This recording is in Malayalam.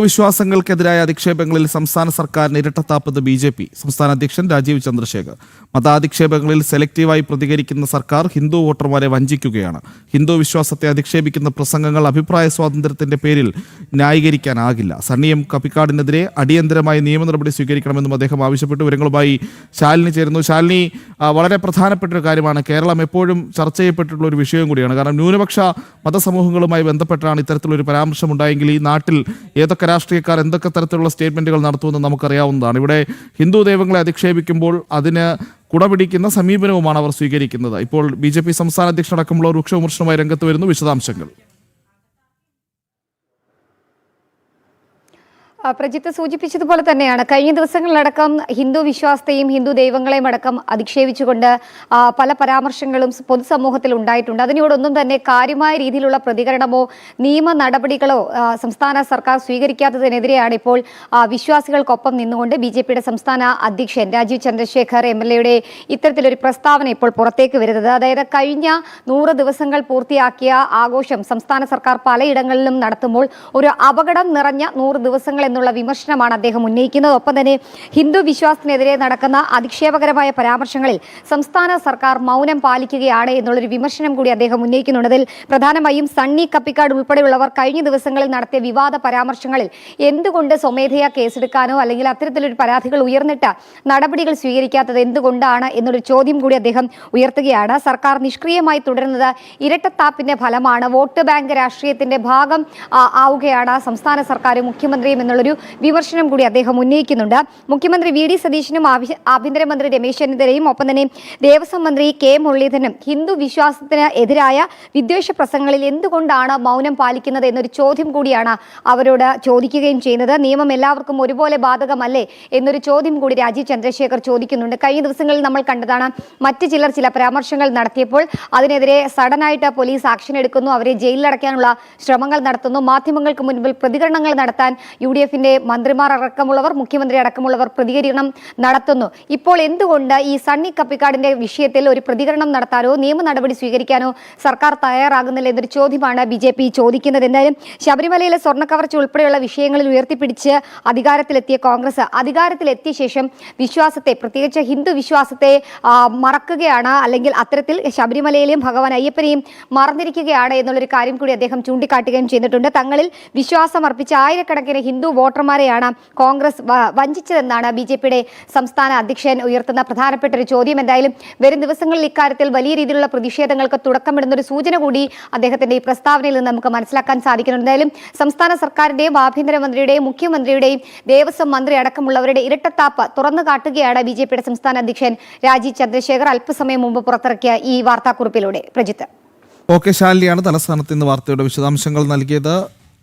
വിശ്വാസങ്ങൾക്കെതിരായ അധിക്ഷേപങ്ങളിൽ സംസ്ഥാന സർക്കാരിന് ഇരട്ടത്താപ്പെന്ന് BJP സംസ്ഥാന അധ്യക്ഷൻ രാജീവ് ചന്ദ്രശേഖർ. മതാധിക്ഷേപങ്ങളിൽ സെലക്റ്റീവായി പ്രതികരിക്കുന്ന സർക്കാർ ഹിന്ദു വോട്ടർമാരെ വഞ്ചിക്കുകയാണ്. ഹിന്ദു വിശ്വാസത്തെ അധിക്ഷേപിക്കുന്ന പ്രസംഗങ്ങൾ അഭിപ്രായ സ്വാതന്ത്ര്യത്തിന്റെ പേരിൽ ന്യായീകരിക്കാനാകില്ല. സണ്ണിയം കപ്പിക്കാടിനെതിരെ അടിയന്തരമായി നിയമ നടപടി സ്വീകരിക്കണമെന്നും അദ്ദേഹം ആവശ്യപ്പെട്ടു. വിവരങ്ങളുമായി ശാലിനി ചേരുന്നു. ശാലിനി, വളരെ പ്രധാനപ്പെട്ട ഒരു കാര്യമാണ്. കേരളം എപ്പോഴും ചർച്ച ചെയ്യപ്പെട്ടിട്ടുള്ള ഒരു വിഷയം കൂടിയാണ്. കാരണം ന്യൂനപക്ഷ മതസമൂഹങ്ങളുമായി ബന്ധപ്പെട്ടാണ് ഇത്തരത്തിലൊരു പരാമർശം ഉണ്ടായെങ്കിൽ ഈ നാട്ടിൽ ഏതൊക്കെ രാഷ്ട്രീയക്കാർ എന്തൊക്കെ തരത്തിലുള്ള സ്റ്റേറ്റ്മെന്റുകൾ നടത്തുമെന്ന് നമുക്കറിയാവുന്നതാണ്. ഇവിടെ ഹിന്ദു ദൈവങ്ങളെ അധിക്ഷേപിക്കുമ്പോൾ അതിന് കുടപിടിക്കുന്ന സമീപനവുമാണ് അവർ സ്വീകരിക്കുന്നത്. ഇപ്പോൾ BJP സംസ്ഥാന അധ്യക്ഷനടക്കമുള്ള രൂക്ഷ വിമർശനവുമായി രംഗത്ത് വരുന്നു. വിശദാംശങ്ങൾ. പ്രജിത്ത് സൂചിപ്പിച്ചതുപോലെ തന്നെയാണ് കഴിഞ്ഞ ദിവസങ്ങളിലടക്കം ഹിന്ദു വിശ്വാസത്തെയും ഹിന്ദു ദൈവങ്ങളെയും അടക്കം അധിക്ഷേപിച്ചുകൊണ്ട് പല പരാമർശങ്ങളും പൊതുസമൂഹത്തിൽ ഉണ്ടായിട്ടുണ്ട്. അതിനോടൊന്നും തന്നെ കാര്യമായ രീതിയിലുള്ള പ്രതികരണമോ നിയമ നടപടികളോ സംസ്ഥാന സർക്കാർ സ്വീകരിക്കാത്തതിനെതിരെയാണ് ഇപ്പോൾ വിശ്വാസികൾക്കൊപ്പം നിന്നുകൊണ്ട് BJPയുടെ സംസ്ഥാന അധ്യക്ഷൻ രാജീവ് ചന്ദ്രശേഖർ MLA ഇത്തരത്തിലൊരു പ്രസ്താവന ഇപ്പോൾ പുറത്തേക്ക് വരുന്നത്. അതായത് കഴിഞ്ഞ 100 ദിവസങ്ങൾ പൂർത്തിയാക്കിയ ആഘോഷം സംസ്ഥാന സർക്കാർ പലയിടങ്ങളിലും നടത്തുമ്പോൾ ഒരു അപകടം നിറഞ്ഞ 100 ദിവസങ്ങൾ എന്നുള്ള വിമർശനമാണ് അദ്ദേഹം ഉന്നയിക്കുന്നത്. ഒപ്പം തന്നെ ഹിന്ദു വിശ്വാസത്തിനെതിരെ നടക്കുന്ന അധിക്ഷേപകരമായ പരാമർശങ്ങളിൽ സംസ്ഥാന സർക്കാർ മൗനം പാലിക്കുകയാണ് എന്നുള്ളൊരു വിമർശനം കൂടി അദ്ദേഹം ഉന്നയിക്കുന്നുണ്ട്. അതിൽ പ്രധാനമായും സണ്ണി കപ്പിക്കാട് ഉൾപ്പെടെയുള്ളവർ കഴിഞ്ഞ ദിവസങ്ങളിൽ നടത്തിയ വിവാദ പരാമർശങ്ങളിൽ എന്തുകൊണ്ട് സ്വമേധയാ കേസെടുക്കാനോ അല്ലെങ്കിൽ അത്തരത്തിലൊരു പരാതികൾ ഉയർന്നിട്ട് നടപടികൾ സ്വീകരിക്കാത്തത് എന്തുകൊണ്ടാണ് എന്നൊരു ചോദ്യം കൂടി അദ്ദേഹം ഉയർത്തുകയാണ്. സർക്കാർ നിഷ്ക്രിയമായി തുടരുന്നത് ഇരട്ടത്താപ്പിന്റെ ഫലമാണ്. വോട്ട് ബാങ്ക് രാഷ്ട്രീയത്തിന്റെ ഭാഗം ആവുകയാണ് സംസ്ഥാന സർക്കാരും മുഖ്യമന്ത്രിയും എന്നുള്ളൊരു വിമർശനം കൂടി അദ്ദേഹം ഉന്നയിക്കുന്നുണ്ട്. മുഖ്യമന്ത്രി VD സതീശനും ആഭ്യന്തരമന്ത്രി രമേശ് ചെന്നിത്തലയും ഒപ്പം തന്നെ ദേവസ്വം മന്ത്രി K മുരളീധരനും ഹിന്ദു വിശ്വാസത്തിന് എതിരായ വിദ്വേഷ പ്രസംഗങ്ങളിൽ എന്തുകൊണ്ടാണ് മൗനം പാലിക്കുന്നത് എന്നൊരു ചോദ്യം കൂടിയാണ് അവരോട് ചോദിക്കുകയും ചെയ്യുന്നത്. നിയമം എല്ലാവർക്കും ഒരുപോലെ ബാധകമല്ലേ എന്നൊരു ചോദ്യം കൂടി രാജീവ് ചന്ദ്രശേഖർ ചോദിക്കുന്നുണ്ട്. കഴിഞ്ഞ ദിവസങ്ങളിൽ നമ്മൾ കണ്ടതാണ് മറ്റ് ചിലർ ചില പരാമർശങ്ങൾ നടത്തിയപ്പോൾ അതിനെതിരെ സഡനായിട്ട് പോലീസ് ആക്ഷൻ എടുക്കുന്നു, അവരെ ജയിലിലടയ്ക്കാനുള്ള ശ്രമങ്ങൾ നടത്തുന്നു. മാധ്യമങ്ങൾക്ക് മുൻപിൽ പ്രതികരണങ്ങൾ നടത്താൻ UDFന്റെ മന്ത്രിമാർ അടക്കമുള്ളവർ മുഖ്യമന്ത്രി അടക്കമുള്ളവർ പ്രതികരണം നടത്തുന്നു. ഇപ്പോൾ എന്തുകൊണ്ട് ഈ സണ്ണി കപ്പിക്കാടിന്റെ വിഷയത്തിൽ ഒരു പ്രതികരണം നടത്താനോ നിയമ നടപടി സ്വീകരിക്കാനോ സർക്കാർ തയ്യാറാകുന്നില്ല എന്നൊരു ചോദ്യമാണ് BJP ചോദിക്കുന്നത്. എന്തായാലും ശബരിമലയിലെ സ്വർണ്ണക്കവർച്ച ഉൾപ്പെടെയുള്ള വിഷയങ്ങളിൽ ഉയർത്തിപ്പിടിച്ച് അധികാരത്തിലെത്തിയ കോൺഗ്രസ് അധികാരത്തിലെത്തിയ ശേഷം വിശ്വാസത്തെ, പ്രത്യേകിച്ച് ഹിന്ദു വിശ്വാസത്തെ മറക്കുകയാണ്, അല്ലെങ്കിൽ അത്തരത്തിൽ ശബരിമലയിലെയും ഭഗവാൻ അയ്യപ്പനെയും മറന്നിരിക്കുകയാണ് എന്നുള്ളൊരു കാര്യം കൂടി അദ്ദേഹം ചൂണ്ടിക്കാട്ടുകയും ചെയ്തിട്ടുണ്ട്. തങ്ങളിൽ വിശ്വാസം അർപ്പിച്ച ആയിരക്കണക്കിന് ഹിന്ദു വോട്ടർമാരെയാണ് കോൺഗ്രസ് വഞ്ചിച്ചതെന്നാണ് BJPയുടെ സംസ്ഥാന അധ്യക്ഷൻ ഉയർത്തുന്ന പ്രധാനപ്പെട്ട ഒരു ചോദ്യം. എന്തായാലും വരും ദിവസങ്ങളിൽ ഇക്കാര്യത്തിൽ വലിയ രീതിയിലുള്ള പ്രതിഷേധങ്ങൾക്ക് തുടക്കമിടുന്ന ഒരു സൂചന കൂടി അദ്ദേഹത്തിന്റെ ഈ പ്രസ്താവനയിൽ നിന്ന് നമുക്ക് മനസ്സിലാക്കാൻ സാധിക്കുന്നുണ്ട്. എന്തായാലും സംസ്ഥാന സർക്കാരിന്റെയും ആഭ്യന്തരമന്ത്രിയുടെയും മുഖ്യമന്ത്രിയുടെയും ദേവസ്വം മന്ത്രി അടക്കമുള്ളവരുടെ ഇരട്ടത്താപ്പ് തുറന്നു കാട്ടുകയാണ് BJPയുടെ സംസ്ഥാന അധ്യക്ഷൻ രാജീവ് ചന്ദ്രശേഖർ അല്പസമയം മുമ്പ് പുറത്തിറക്കിയ ഈ വാർത്താക്കുറിപ്പിലൂടെ. പ്രജിത്ത്. ശാലിനിയാണ് തലസ്ഥാനത്ത് ഇന്ന് വാർത്തയുടെ വിശദാംശങ്ങൾ നൽകിയത്.